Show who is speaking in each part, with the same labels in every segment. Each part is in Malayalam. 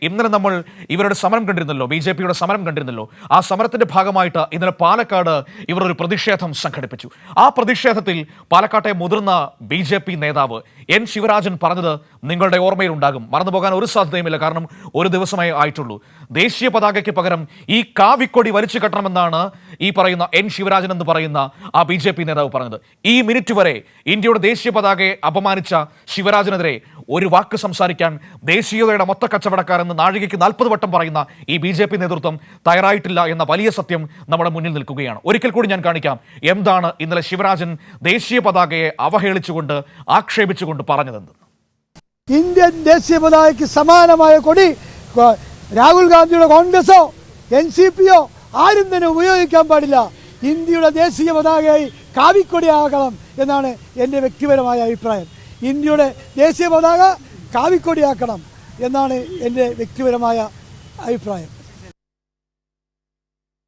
Speaker 1: ഇന്നലെ നമ്മൾ ഇവരുടെ സമരം കണ്ടിരുന്നല്ലോ, BJP-യുടെ സമരം കണ്ടിരുന്നല്ലോ. ആ സമരത്തിന്റെ ഭാഗമായിട്ട് ഇന്നലെ പാലക്കാട് ഇവർ ഒരു പ്രതിഷേധം സംഘടിപ്പിച്ചു. ആ പ്രതിഷേധത്തിൽ പാലക്കാട്ടെ മുതിർന്ന BJP നേതാവ് N. ശിവരാജൻ പറഞ്ഞത് നിങ്ങളുടെ ഓർമ്മയിലുണ്ടാകും, മറന്നുപോകാൻ ഒരു സാധ്യതയുമില്ല, കാരണം ഒരു ദിവസമേ ആയിട്ടുള്ളൂ. ദേശീയ പതാകയ്ക്ക് പകരം ഈ കാവിക്കൊടി വലിച്ചു കെട്ടണമെന്നാണ് ഈ പറയുന്ന N. ശിവരാജൻ എന്ന് പറയുന്ന ആ BJP നേതാവ് പറഞ്ഞത്. ഈ മിനിറ്റ് വരെ ഇന്ത്യയുടെ ദേശീയ പതാകയെ അപമാനിച്ച ശിവരാജനെതിരെ ഒരു വാക്ക് സംസാരിക്കാൻ ദേശീയതയുടെ മൊത്ത കച്ചവടക്കാരെന്ന് നാഴികയ്ക്ക് 40 വട്ടം പറയുന്ന ഈ BJP നേതൃത്വം തയ്യാറായിട്ടില്ല എന്ന വലിയ സത്യം നമ്മുടെ മുന്നിൽ നിൽക്കുകയാണ്. ഒരിക്കൽ കൂടി ഞാൻ കാണിക്കാം എന്താണ് ഇന്നലെ ശിവരാജൻ ദേശീയ പതാകയെ അവഹേളിച്ചുകൊണ്ട് ആക്ഷേപിച്ചുകൊണ്ട് പറഞ്ഞതെന്ന്.
Speaker 2: ഇന്ത്യൻ ദേശീയ പതാകയ്ക്ക് സമാനമായ കൊടി രാഹുൽ ഗാന്ധിയുടെ കോൺഗ്രസോ NCP-യോ ആരും തന്നെ ഉപയോഗിക്കാൻ പാടില്ല. ഇന്ത്യയുടെ ദേശീയ പതാകയായി കാവിക്കൊടിയാകണം എന്നാണ് എൻ്റെ വ്യക്തിപരമായ അഭിപ്രായം. ഇന്ത്യയുടെ ദേശീയ പതാക കാവിക്കൊടിയാക്കണം എന്നാണ് എൻ്റെ വ്യക്തിപരമായ അഭിപ്രായം.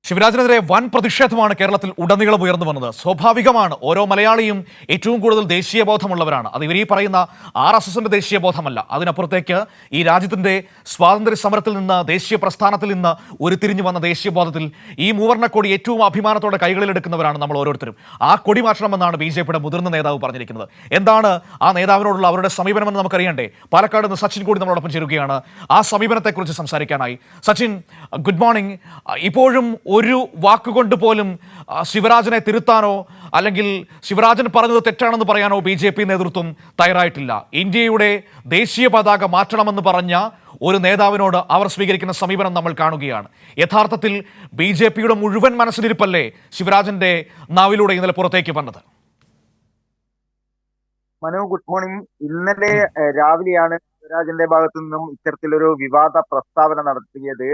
Speaker 1: ശിവരാജനെതിരെ വൻ പ്രതിഷേധമാണ് കേരളത്തിൽ ഉടനീളം ഉയർന്നു വന്നത്. സ്വാഭാവികമാണ്, ഓരോ മലയാളിയും ഏറ്റവും കൂടുതൽ ദേശീയബോധമുള്ളവരാണ്. അത് ഇവർ ഈ പറയുന്ന RSSന്റെ ദേശീയബോധമല്ല, അതിനപ്പുറത്തേക്ക് ഈ രാജ്യത്തിൻ്റെ സ്വാതന്ത്ര്യ സമരത്തിൽ നിന്ന്, ദേശീയ പ്രസ്ഥാനത്തിൽ നിന്ന് ഉരുത്തിരിഞ്ഞു വന്ന ദേശീയബോധത്തിൽ ഈ മൂവർണ്ണക്കൊടി ഏറ്റവും അഭിമാനത്തോടെ കൈകളിലെടുക്കുന്നവരാണ് നമ്മൾ ഓരോരുത്തരും. ആ കൊടി മാറ്റണമെന്നാണ് BJP-യുടെ മുതിർന്ന നേതാവ് പറഞ്ഞിരിക്കുന്നത്. എന്താണ് ആ നേതാവിനോടുള്ള അവരുടെ സമീപനമെന്ന് നമുക്കറിയണ്ടേ? പാലക്കാട് നിന്ന് സച്ചിൻ കൂടി നമ്മളോടൊപ്പം ചേരുകയാണ് ആ സമീപനത്തെക്കുറിച്ച് സംസാരിക്കാനായി. Sachin, good morning. ഇപ്പോഴും ഒരു വാക്കുകൊണ്ട് പോലും ശിവരാജനെ തിരുത്താനോ അല്ലെങ്കിൽ ശിവരാജൻ പറഞ്ഞത് തെറ്റാണെന്ന് പറയാനോ BJP നേതൃത്വം തയ്യാറായിട്ടില്ല. ഇന്ത്യയുടെ ദേശീയ പതാക മാറ്റണമെന്ന് പറഞ്ഞ ഒരു നേതാവിനോട് അവർ സ്വീകരിക്കുന്ന സമീപനം നമ്മൾ കാണുകയാണ്. യഥാർത്ഥത്തിൽ BJP-യുടെ മുഴുവൻ മനസ്സിലിരിപ്പല്ലേ ശിവരാജന്റെ നാവിലൂടെ ഇന്നലെ പുറത്തേക്ക് വന്നത്?
Speaker 3: Manu, good morning. ഇന്നലെ രാവിലെയാണ് ശിവരാജന്റെ ഭാഗത്തു നിന്നും ഇത്തരത്തിലൊരു വിവാദ പ്രസ്താവന നടത്തിയത്.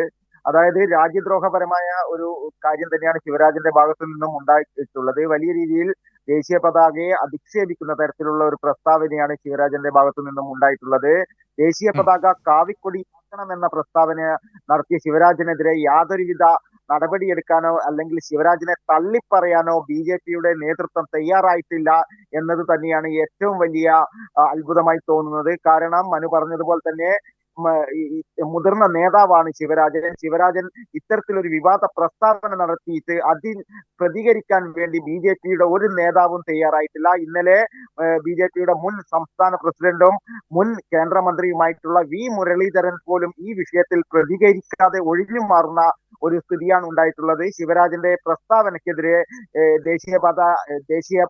Speaker 3: അതായത് രാജ്യദ്രോഹപരമായ ഒരു കാര്യം തന്നെയാണ് ശിവരാജന്റെ ഭാഗത്തു നിന്നും ഉണ്ടായിട്ടുള്ളത്. വലിയ രീതിയിൽ ദേശീയ പതാകയെ അധിക്ഷേപിക്കുന്ന തരത്തിലുള്ള ഒരു പ്രസ്താവനയാണ് ശിവരാജന്റെ ഭാഗത്തു നിന്നും ഉണ്ടായിട്ടുള്ളത്. ദേശീയ പതാക കാവിക്കൊടി ആക്കണമെന്ന പ്രസ്താവന നടത്തിയ ശിവരാജനെതിരെ യാതൊരുവിധ നടപടിയെടുക്കാനോ അല്ലെങ്കിൽ ശിവരാജനെ തള്ളിപ്പറയാനോ BJP-യുടെ നേതൃത്വം തയ്യാറായിട്ടില്ല എന്നത് തന്നെയാണ് ഏറ്റവും വലിയ അത്ഭുതമായി തോന്നുന്നത്. കാരണം മനു പറഞ്ഞതുപോലെ തന്നെ മുതിർന്ന നേതാവാണ് ശിവരാജൻ ഇത്തരത്തിലൊരു വിവാദ പ്രസ്താവന നടത്തിയിട്ട് അതിൽ പ്രതികരിക്കാൻ വേണ്ടി BJP-യുടെ ഒരു നേതാവും തയ്യാറായിട്ടില്ല. ഇന്നലെ BJP-യുടെ മുൻ സംസ്ഥാന പ്രസിഡന്റും മുൻ കേന്ദ്രമന്ത്രിയുമായിട്ടുള്ള V. മുരളീധരൻ പോലും ഈ വിഷയത്തിൽ പ്രതികരിക്കാതെ ഒഴിഞ്ഞു മാറുന്ന ഒരു സ്ഥിതിയാണ് ഉണ്ടായിട്ടുള്ളത്. ശിവരാജന്റെ പ്രസ്താവനയ്ക്കെതിരെ ദേശീയ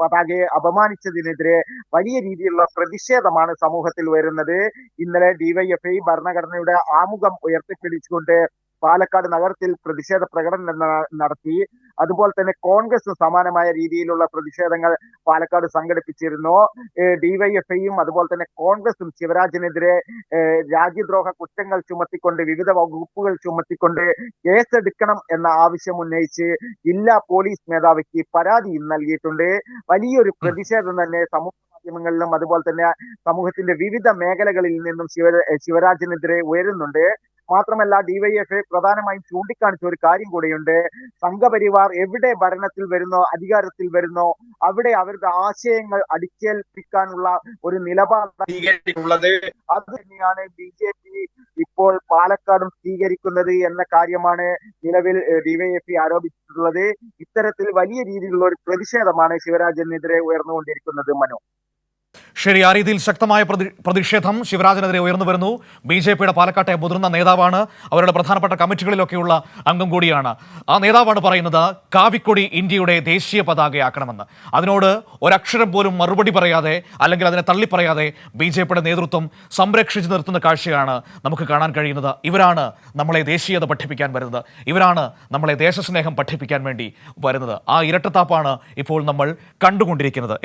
Speaker 3: പതാകയെ അപമാനിച്ചതിനെതിരെ വലിയ രീതിയിലുള്ള പ്രതിഷേധമാണ് സമൂഹത്തിൽ വരുന്നത്. ഇന്നലെ DYFI ഭരണഘടനയുടെ ആമുഖം ഉയർത്തിപ്പിടിച്ചുകൊണ്ട് പാലക്കാട് നഗരത്തിൽ പ്രതിഷേധ പ്രകടനം നടത്തി. അതുപോലെ തന്നെ കോൺഗ്രസ് സമാനമായ രീതിയിലുള്ള പ്രതിഷേധങ്ങൾ പാലക്കാട് സംഘടിപ്പിച്ചിരുന്നു. DYFI-യും അതുപോലെ തന്നെ കോൺഗ്രസും ശിവരാജനെതിരെ രാജ്യദ്രോഹ കുറ്റങ്ങൾ ചുമത്തിക്കൊണ്ട്, വിവിധ വകുപ്പുകൾ ചുമത്തിക്കൊണ്ട് കേസെടുക്കണം എന്ന ആവശ്യം ഉന്നയിച്ച് ജില്ലാ പോലീസ് മേധാവിക്ക് പരാതി നൽകിയിട്ടുണ്ട്. വലിയൊരു പ്രതിഷേധം തന്നെ സമൂഹ മാധ്യമങ്ങളിലും അതുപോലെ തന്നെ സമൂഹത്തിന്റെ വിവിധ മേഖലകളിൽ നിന്നും ശിവരാജനെതിരെ ഉയരുന്നുണ്ട്. മാത്രമല്ല DYFI പ്രധാനമായും ചൂണ്ടിക്കാണിച്ച ഒരു കാര്യം കൂടെയുണ്ട്. സംഘപരിവാർ എവിടെ ഭരണത്തിൽ വരുന്നോ, അധികാരത്തിൽ വരുന്നോ, അവിടെ അവരുടെ ആശയങ്ങൾ അടിച്ചേൽപ്പിക്കാനുള്ള ഒരു നിലപാട് സ്വീകരിച്ചിട്ടുള്ളത്. അത് തന്നെയാണ് BJP ഇപ്പോൾ പാലക്കാടും സ്വീകരിക്കുന്നത് എന്ന കാര്യമാണ് നിലവിൽ DYFI ആരോപിച്ചിട്ടുള്ളത്. ഇത്തരത്തിൽ വലിയ രീതിയിലുള്ള ഒരു പ്രതിഷേധമാണ് ശിവരാജനെതിരെ ഉയർന്നുകൊണ്ടിരിക്കുന്നത്. മനു,
Speaker 1: ശരി, ആ രീതിയിൽ ശക്തമായ പ്രതിഷേധം ശിവരാജനെതിരെ ഉയർന്നു വരുന്നു. BJP-യുടെ പാലക്കാട്ടെ മുതിർന്ന നേതാവാണ്, അവരുടെ പ്രധാനപ്പെട്ട കമ്മിറ്റികളിലൊക്കെയുള്ള അംഗം കൂടിയാണ്. ആ നേതാവാണ് പറയുന്നത് കാവിക്കൊടി ഇന്ത്യയുടെ ദേശീയ പതാകയാക്കണമെന്ന്. അതിനോട് ഒരക്ഷരം പോലും മറുപടി പറയാതെ അല്ലെങ്കിൽ അതിനെ തള്ളിപ്പറയാതെ BJP-യുടെ നേതൃത്വം സംരക്ഷിച്ചു നിർത്തുന്ന കാഴ്ചയാണ് നമുക്ക് കാണാൻ കഴിയുന്നത്. ഇവരാണ് നമ്മളെ ദേശീയത പഠിപ്പിക്കാൻ വരുന്നത്, ഇവരാണ് നമ്മളെ ദേശസ്നേഹം പഠിപ്പിക്കാൻ വേണ്ടി വരുന്നത്. ആ ഇരട്ടത്താപ്പാണ് ഇപ്പോൾ നമ്മൾ കണ്ടുകൊണ്ടിരിക്കുന്നത്.